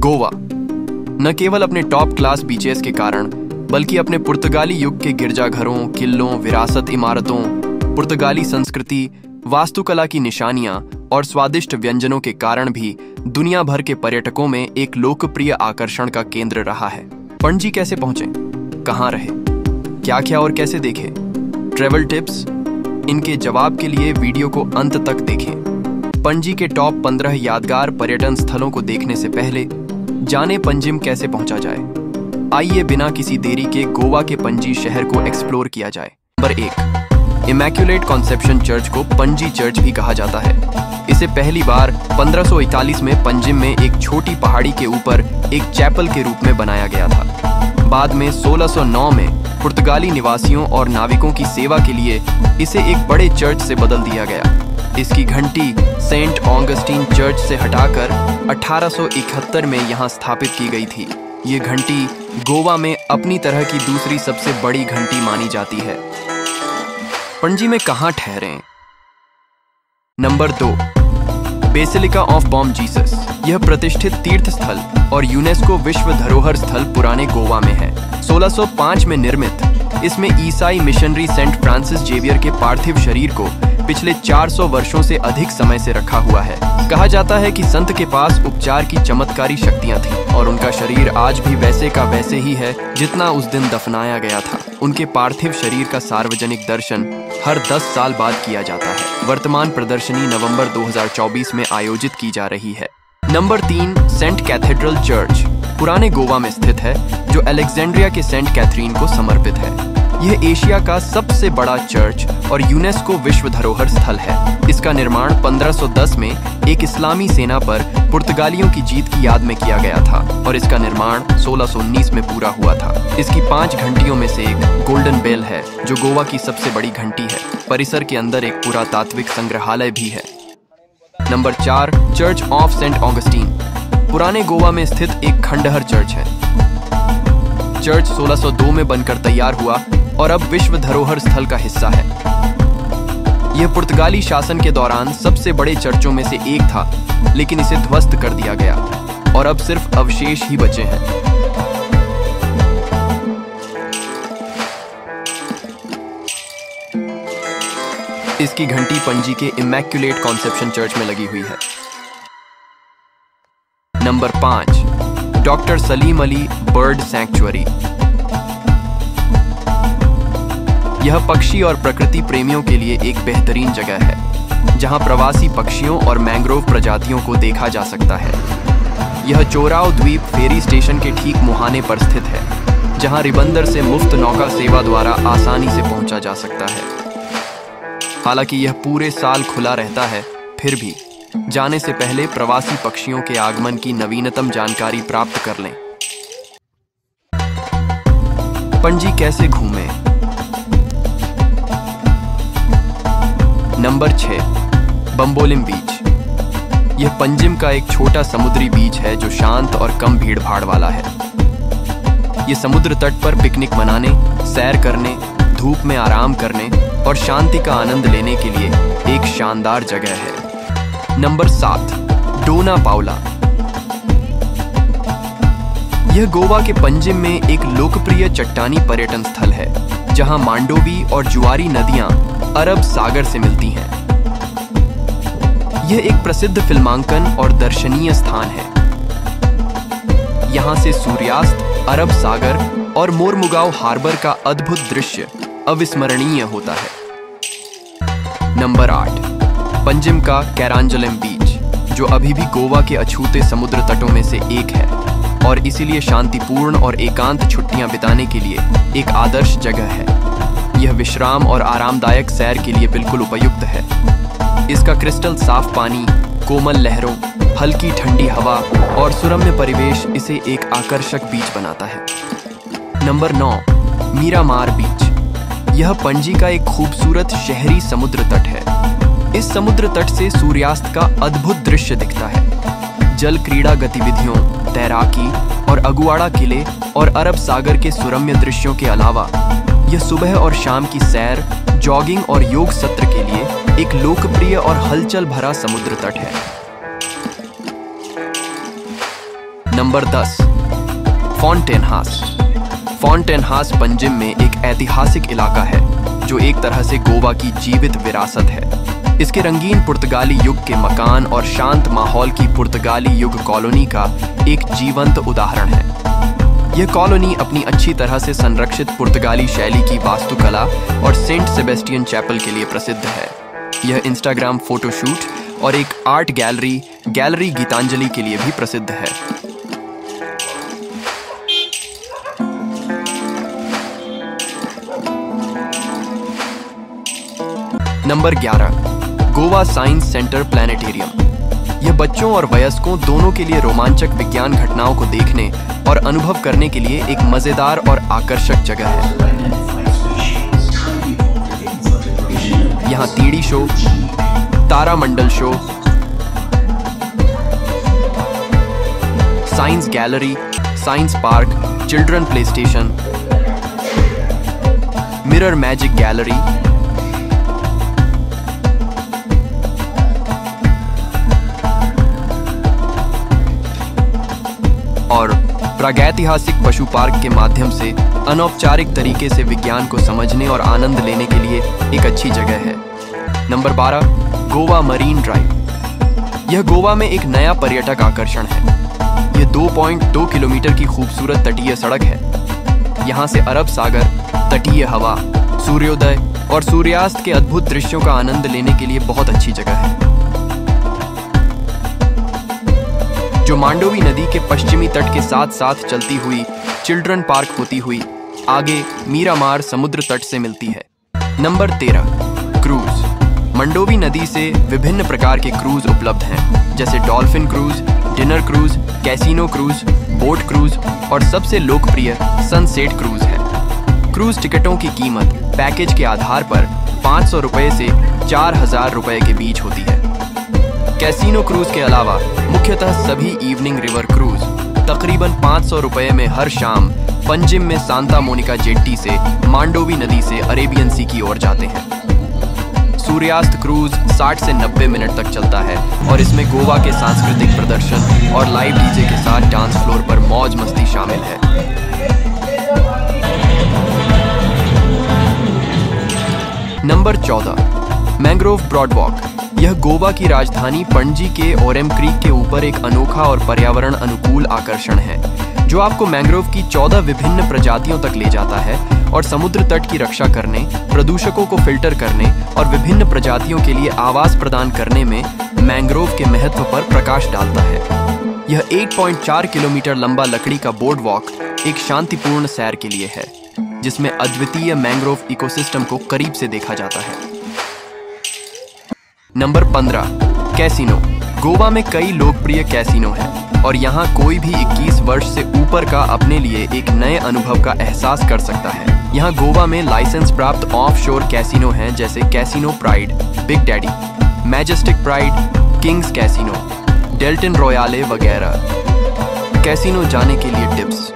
गोवा न केवल अपने टॉप क्लास बीचेस के कारण बल्कि अपने पुर्तगाली युग के गिरजाघरों, किलों, विरासत इमारतों, पुर्तगाली संस्कृति, वास्तुकला की निशानियां और स्वादिष्ट व्यंजनों के कारण भी दुनिया भर के पर्यटकों में एक लोकप्रिय आकर्षण का केंद्र रहा है। पणजी कैसे पहुंचे, कहां रहे, क्या क्या और कैसे देखें, ट्रैवल टिप्स, इनके जवाब के लिए वीडियो को अंत तक देखें। पणजी के टॉप 15 यादगार पर्यटन स्थलों को देखने से पहले जाने पंजिम कैसे पहुंचा जाए। आइए बिना किसी देरी के गोवा के पणजी शहर को एक्सप्लोर किया जाए। नंबर 1, इमैक्युलेट कॉन्सेप्शन चर्च को पणजी चर्च भी कहा जाता है। इसे पहली बार 1541 में पंजिम में एक छोटी पहाड़ी के ऊपर एक चैपल के रूप में बनाया गया था। बाद में 1609 में पुर्तगाली निवासियों और नाविकों की सेवा के लिए इसे एक बड़े चर्च से बदल दिया गया। इसकी घंटी सेंट ऑगस्टीन चर्च से हटाकर 1871 में यहाँ स्थापित की गई थी। ये घंटी गोवा में अपनी तरह की दूसरी सबसे बड़ी घंटी मानी जाती है। पणजी में कहाँ ठहरें? Number 2, basilica of Bom Jesus. यह प्रतिष्ठित तीर्थ स्थल और यूनेस्को विश्व धरोहर स्थल पुराने गोवा में है। 1605 में निर्मित इसमें ईसाई मिशनरी सेंट फ्रांसिस जेवियर के पार्थिव शरीर को पिछले 400 वर्षों से अधिक समय से रखा हुआ है। कहा जाता है कि संत के पास उपचार की चमत्कारी शक्तियां थीं और उनका शरीर आज भी वैसे का वैसे ही है जितना उस दिन दफनाया गया था। उनके पार्थिव शरीर का सार्वजनिक दर्शन हर 10 साल बाद किया जाता है। वर्तमान प्रदर्शनी नवंबर 2024 में आयोजित की जा रही है। नंबर 3, सेंट कैथेड्रल चर्च पुराने गोवा में स्थित है, जो अलेक्जेंड्रिया के सेंट कैथरीन को समर्पित है। यह एशिया का सबसे बड़ा चर्च और यूनेस्को विश्व धरोहर स्थल है। इसका निर्माण 1510 में एक इस्लामी सेना पर पुर्तगालियों की जीत की याद में किया गया था और इसका निर्माण 1619 में पूरा हुआ था। इसकी 5 घंटियों में से एक गोल्डन बेल है, जो गोवा की सबसे बड़ी घंटी है। परिसर के अंदर एक पुरातात्विक संग्रहालय भी है। Number 4, church of Saint Augustine पुराने गोवा में स्थित एक खंडहर चर्च है। चर्च 1602 में बनकर तैयार हुआ और अब विश्व धरोहर स्थल का हिस्सा है। यह पुर्तगाली शासन के दौरान सबसे बड़े चर्चों में से एक था, लेकिन इसे ध्वस्त कर दिया गया और अब सिर्फ अवशेष ही बचे हैं। इसकी घंटी पणजी के इमैक्युलेट कॉन्सेप्शन चर्च में लगी हुई है। Number 5, doctor Salim Ali bird sanctuary. यह पक्षी और प्रकृति प्रेमियों के लिए एक बेहतरीन जगह है, जहां प्रवासी पक्षियों और मैंग्रोव प्रजातियों को देखा जा सकता है। यह चोराव द्वीप फेरी स्टेशन के ठीक मुहाने पर स्थित है, जहां रिबंदर से मुफ्त नौका सेवा द्वारा आसानी से पहुंचा जा सकता है। हालांकि यह पूरे साल खुला रहता है, फिर भी जाने से पहले प्रवासी पक्षियों के आगमन की नवीनतम जानकारी प्राप्त कर लें। पणजी कैसे घूमें? नंबर 6, बम्बोलिम बीच। यह पंजिम का एक छोटा समुद्री बीच है जो शांत और कम भीड़ भाड़ वाला है। यह समुद्र तट पर पिकनिक मनाने, सैर करने, धूप में आराम करने और शांति का आनंद लेने के लिए एक शानदार जगह है। नंबर 7, डोना पाउला। यह गोवा के पंजिम में एक लोकप्रिय चट्टानी पर्यटन स्थल है, जहां मांडोवी और जुआरी नदियां अरब सागर से मिलती हैं। यह एक प्रसिद्ध फिल्मांकन और दर्शनीय स्थान है। यहां से सूर्यास्त, अरब सागर और मोरमुगांव हार्बर का अद्भुत दृश्य अविस्मरणीय होता है। नंबर 8, पंजिम का कैरांजलम बीच, जो अभी भी गोवा के अछूते समुद्र तटों में से एक है और इसीलिए शांतिपूर्ण और एकांत छुट्टियां बिताने के लिए एक आदर्श जगह है। यह विश्राम और आरामदायक सैर के लिए बिल्कुल उपयुक्त है। इसका क्रिस्टल साफ पानी, कोमल लहरों, हल्की ठंडी हवा और सुरम्य परिवेश इसे एक आकर्षक बीच बनाता है। नंबर 9, मीरामार बीच। यह पणजी का एक खूबसूरत शहरी समुद्र तट है। इस समुद्र तट से सूर्यास्त का अद्भुत दृश्य दिखता है। जल क्रीड़ा गतिविधियों, तैराकी और अगुआड़ा किले और अरब सागर के सुरम्य दृश्यों के अलावा यह सुबह और शाम की सैर, जॉगिंग और योग सत्र के लिए एक लोकप्रिय और हलचल भरा समुद्र तट है। नंबर 10, फॉन्टेनहास। फॉन्टेनहास पंजिम में एक ऐतिहासिक इलाका है जो एक तरह से गोवा की जीवित विरासत है। इसके रंगीन पुर्तगाली युग के मकान और शांत माहौल की पुर्तगाली युग कॉलोनी का एक जीवंत उदाहरण है। यह कॉलोनी अपनी अच्छी तरह से संरक्षित पुर्तगाली शैली की वास्तुकला और सेंट सेबेस्टियन चैपल के लिए प्रसिद्ध है। यह इंस्टाग्राम फोटोशूट और एक आर्ट गैलरी गीतांजलि के लिए भी प्रसिद्ध है। Number 11, Goa science centre planetarium. यह बच्चों और वयस्कों दोनों के लिए रोमांचक विज्ञान घटनाओं को देखने और अनुभव करने के लिए एक मजेदार और आकर्षक जगह है। यहाँ तीड़ी शो, तारामंडल show, science gallery, science park, children play station, mirror magic gallery, और प्रागैतिहासिक पशु पार्क के माध्यम से अनौपचारिक तरीके से विज्ञान को समझने और आनंद लेने के लिए एक अच्छी जगह है। Number 12, Goa marine drive. यह गोवा में एक नया पर्यटक आकर्षण है। यह 2.2 किलोमीटर की खूबसूरत तटीय सड़क है। यहाँ से अरब सागर, तटीय हवा, सूर्योदय और सूर्यास्त के अद्भुत दृश्यों का आनंद लेने के लिए बहुत अच्छी जगह है, जो मांडोवी नदी के पश्चिमी तट के साथ साथ चलती हुई चिल्ड्रन पार्क होती हुई आगे मीरामार समुद्र तट से मिलती है। Number 13, cruise. मंडोवी नदी से विभिन्न प्रकार के क्रूज उपलब्ध हैं, जैसे dolphin cruise, dinner cruise, casino cruise, boat cruise और सबसे लोकप्रिय सनसेट क्रूज है। क्रूज टिकटों की कीमत पैकेज के आधार पर 500 रुपये से 4000 रुपये के बीच होती है। कैसीनो क्रूज के अलावा मुख्यतः सभी इवनिंग रिवर क्रूज तकरीबन 500 रुपये में हर शाम पंजिम में सांता मोनिका जेट्टी से मांडोवी नदी से अरेबियन सी की ओर जाते हैं। सूर्यास्त क्रूज 60 से 90 मिनट तक चलता है और इसमें गोवा के सांस्कृतिक प्रदर्शन और लाइव डीजे के साथ डांस फ्लोर पर मौज मस्ती शामिल है। Number 14, mangrove boardwalk. यह गोवा की राजधानी पणजी के ओरेम क्रीक के ऊपर एक अनोखा और पर्यावरण अनुकूल आकर्षण है, जो आपको मैंग्रोव की 14 विभिन्न प्रजातियों तक ले जाता है और समुद्र तट की रक्षा करने, प्रदूषकों को फिल्टर करने और विभिन्न प्रजातियों के लिए आवास प्रदान करने में मैंग्रोव के महत्व पर प्रकाश डालता है। यह 8.4 किलोमीटर लंबा लकड़ी का बोर्ड वॉक एक शांतिपूर्ण सैर के लिए है, जिसमें अद्वितीय मैंग्रोव इकोसिस्टम को करीब से देखा जाता है। Number 15, casino. गोवा में कई लोकप्रिय कैसीनो हैं और यहाँ कोई भी 21 वर्ष से ऊपर का अपने लिए एक नए अनुभव का एहसास कर सकता है। यहाँ गोवा में लाइसेंस प्राप्त ऑफ शोर कैसीनो हैं, जैसे casino pride, big daddy, majestic pride, kings casino, deltin royale वगैरह। कैसीनो जाने के लिए टिप्स।